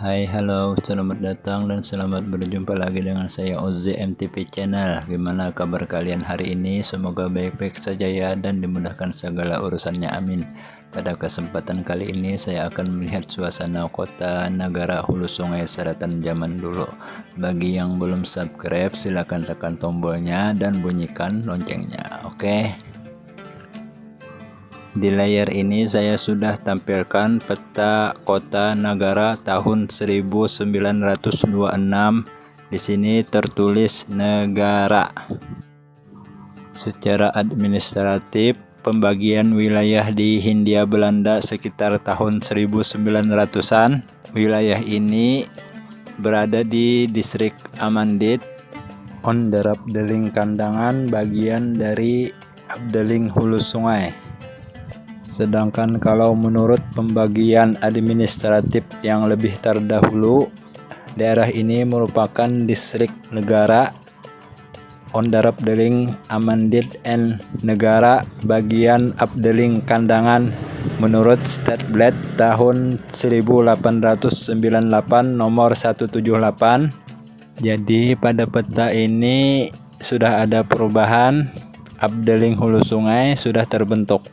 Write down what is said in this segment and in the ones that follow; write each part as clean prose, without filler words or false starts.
Hai, halo, selamat datang dan selamat berjumpa lagi dengan saya Ozi MTV Channel. Gimana kabar kalian hari ini? Semoga baik-baik saja ya dan dimudahkan segala urusannya, amin. Pada kesempatan kali ini saya akan melihat suasana kota negara hulu sungai Selatan zaman dulu. Bagi yang belum subscribe silahkan tekan tombolnya dan bunyikan loncengnya, oke? Di layar ini saya sudah tampilkan peta kota negara tahun 1926. Di sini tertulis negara. Secara administratif, pembagian wilayah di Hindia Belanda sekitar tahun 1900-an. Wilayah ini berada di distrik Amandit, Onderafdeling Kandangan, bagian dari Afdeling Hulu Sungai. Sedangkan kalau menurut pembagian administratif yang lebih terdahulu, daerah ini merupakan distrik negara Onderafdeling Amandit and negara bagian Afdeling Kandangan menurut Stadsblad tahun 1898 nomor 178. Jadi pada peta ini sudah ada perubahan, Afdeling Hulu Sungai sudah terbentuk.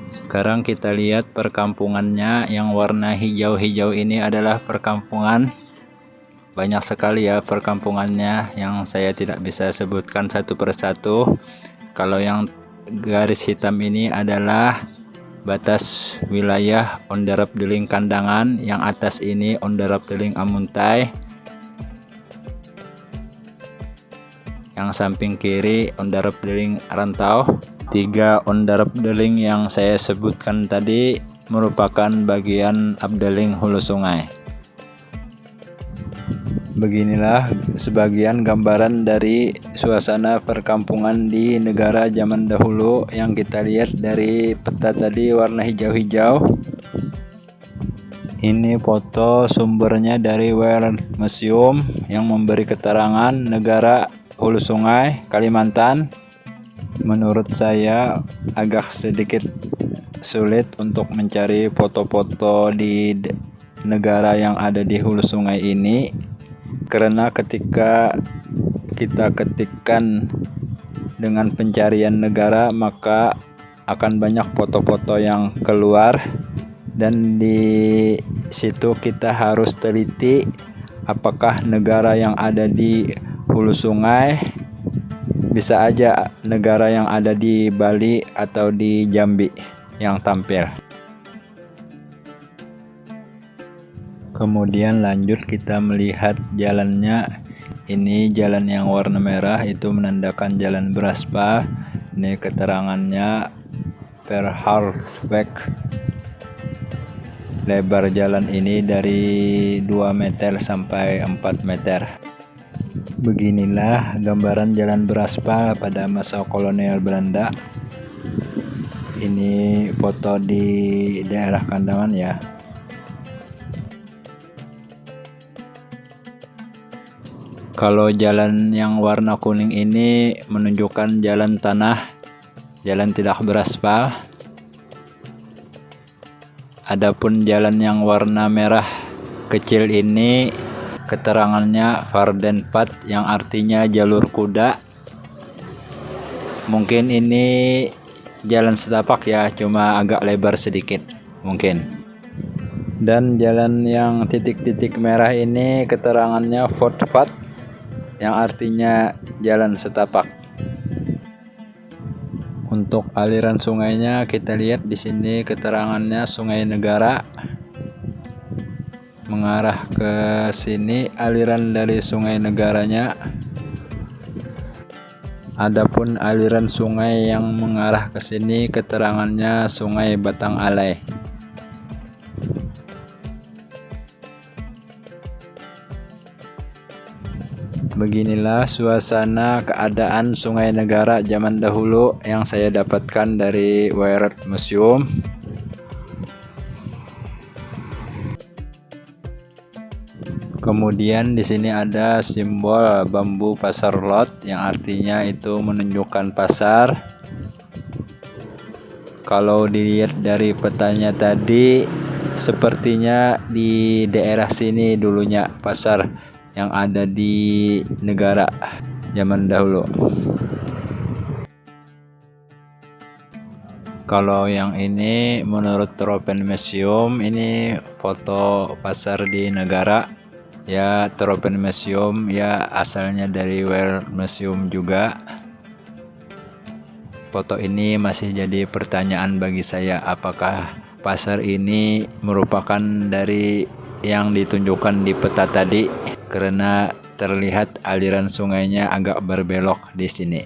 Sekarang kita lihat perkampungannya yang warna hijau-hijau ini adalah perkampungan. Banyak sekali ya perkampungannya yang saya tidak bisa sebutkan satu persatu. Kalau yang garis hitam ini adalah batas wilayah Onderafdeling Kandangan, yang atas ini Onderafdeling Amuntai, yang samping kiri Onderafdeling Rantau. 3 Onderafdeling yang saya sebutkan tadi merupakan bagian Afdeling Hulu Sungai. Beginilah sebagian gambaran dari suasana perkampungan di negara zaman dahulu yang kita lihat dari peta tadi warna hijau-hijau. Ini foto sumbernya dari World Museum yang memberi keterangan negara Hulu Sungai Kalimantan. Menurut saya agak sedikit sulit untuk mencari foto-foto di negara yang ada di hulu sungai ini, karena ketika kita ketikkan dengan pencarian negara maka akan banyak foto-foto yang keluar, dan di situ kita harus teliti apakah negara yang ada di hulu sungai bisa aja negara yang ada di Bali atau di Jambi yang tampil. Kemudian lanjut kita melihat jalannya. Ini jalan yang warna merah itu menandakan jalan beraspal. Ini keterangannya per Hartweg. Lebar jalan ini dari 2 meter sampai 4 meter. Beginilah gambaran jalan beraspal pada masa kolonial Belanda. Ini foto di daerah Kandangan ya. Kalau jalan yang warna kuning ini menunjukkan jalan tanah, jalan tidak beraspal. Adapun jalan yang warna merah kecil ini keterangannya Vardenpad, yang artinya jalur kuda. Mungkin ini jalan setapak ya, cuma agak lebar sedikit mungkin. Dan jalan yang titik-titik merah ini keterangannya Voetpad, yang artinya jalan setapak. Untuk aliran sungainya kita lihat di sini keterangannya Sungai Negara. Mengarah ke sini aliran dari Sungai Negaranya. Adapun aliran sungai yang mengarah ke sini keterangannya Sungai Batang Alai. Beginilah suasana keadaan Sungai Negara zaman dahulu yang saya dapatkan dari World Museum. Kemudian di sini ada simbol bambu pasar lot, yang artinya itu menunjukkan pasar. Kalau dilihat dari petanya tadi, Sepertinya di daerah sini dulunya pasar yang ada di negara zaman dahulu. Kalau yang ini menurut Tropen Museum, ini foto pasar di negara. Ya, Tropen Museum ya asalnya dari World Museum juga. Foto ini masih jadi pertanyaan bagi saya, apakah pasar ini merupakan dari yang ditunjukkan di peta tadi, karena terlihat aliran sungainya agak berbelok di sini.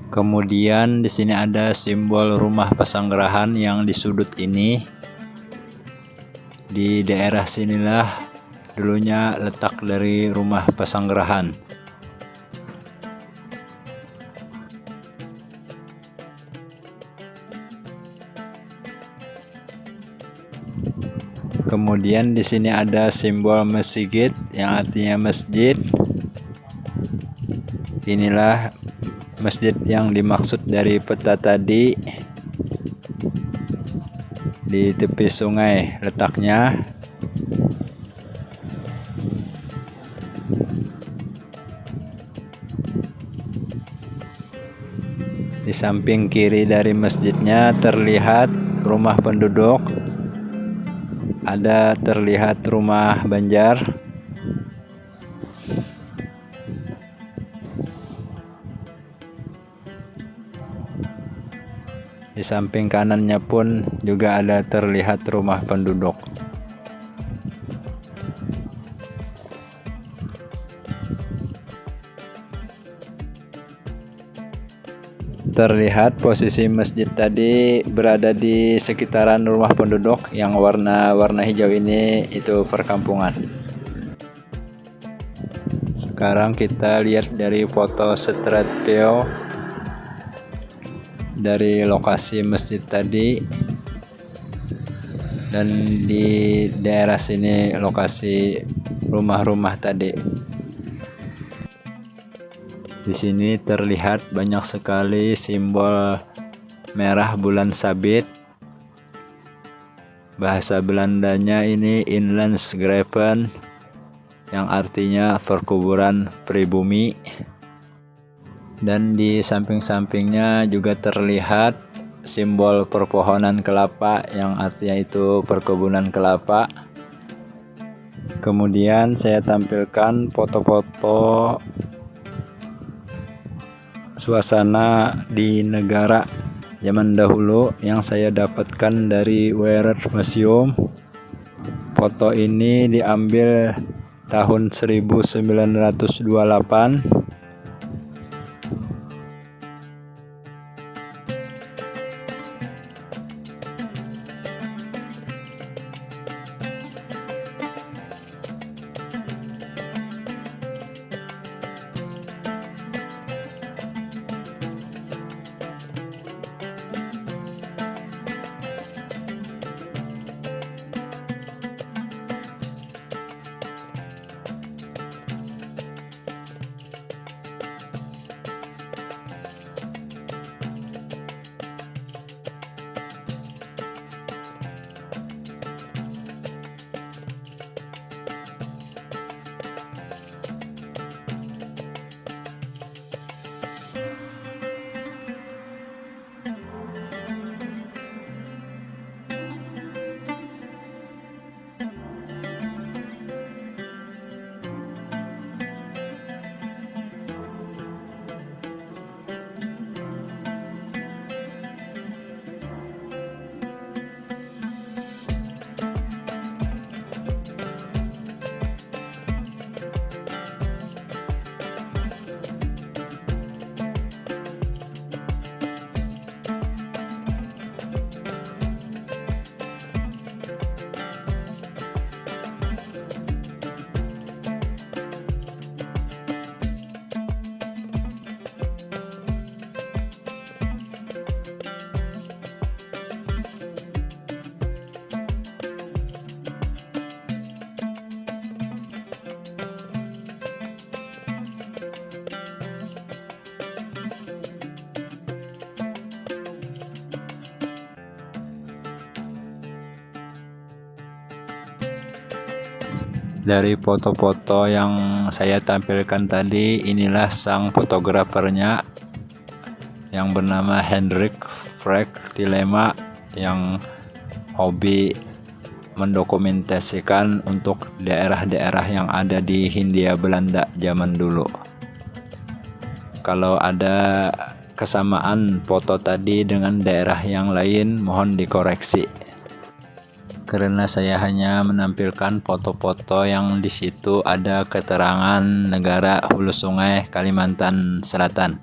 Kemudian di sini ada simbol rumah pesanggerahan yang di sudut ini. Di daerah sinilah dulunya letak dari rumah pesanggerahan. Kemudian di sini ada simbol masjid yang artinya masjid. Inilah masjid yang dimaksud dari peta tadi. Di tepi sungai letaknya. Di samping kiri dari masjidnya terlihat rumah penduduk. Ada terlihat rumah Banjar. Di samping kanannya pun juga ada terlihat rumah penduduk. Terlihat posisi masjid tadi berada di sekitaran rumah penduduk yang warna hijau ini, itu perkampungan. Sekarang kita lihat dari foto street view dari lokasi masjid tadi, dan di daerah sini lokasi rumah-rumah tadi. Di sini terlihat banyak sekali simbol merah bulan sabit. Bahasa Belandanya ini Inlandsgraven, yang artinya perkuburan pribumi. Dan di samping-sampingnya juga terlihat simbol perpohonan kelapa yang artinya itu perkebunan kelapa. Kemudian saya tampilkan foto-foto suasana di negara zaman dahulu yang saya dapatkan dari World Museum. Foto ini diambil tahun 1928. Dari foto-foto yang saya tampilkan tadi, inilah sang fotografernya yang bernama Hendrik Freek Tillema, yang hobi mendokumentasikan untuk daerah-daerah yang ada di Hindia Belanda zaman dulu. Kalau ada kesamaan foto tadi dengan daerah yang lain, mohon dikoreksi. Karena saya hanya menampilkan foto-foto yang di situ ada keterangan negara Hulu Sungai Kalimantan Selatan.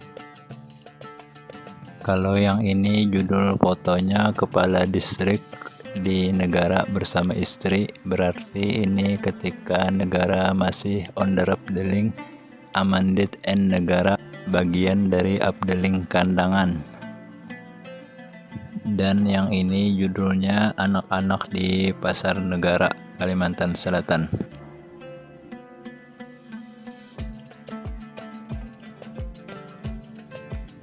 Kalau yang ini judul fotonya kepala distrik di negara bersama istri, berarti ini ketika negara masih onder Abdeling, Amandit and negara bagian dari Abdeling Kandangan. Dan yang ini judulnya anak-anak di Pasar Negara Kalimantan Selatan.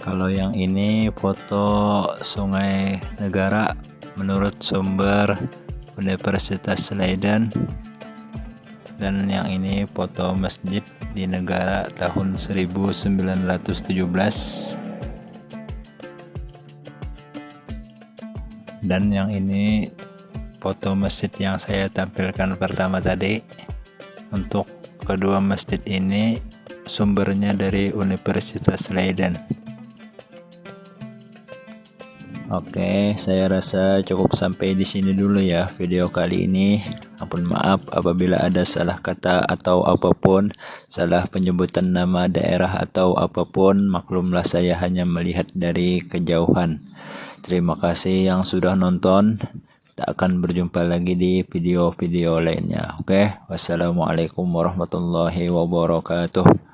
Kalau yang ini foto Sungai Negara menurut sumber Universitas Leiden. Dan yang ini foto masjid di negara tahun 1917. Dan yang ini foto masjid yang saya tampilkan pertama tadi. Untuk kedua masjid ini sumbernya dari Universitas Leiden. Oke, saya rasa cukup sampai di sini dulu ya video kali ini. Ampun maaf apabila ada salah kata atau apapun, salah penyebutan nama daerah atau apapun, maklumlah saya hanya melihat dari kejauhan. Terima kasih yang sudah nonton. Kita akan berjumpa lagi di video-video lainnya. Oke, wassalamualaikum warahmatullahi wabarakatuh.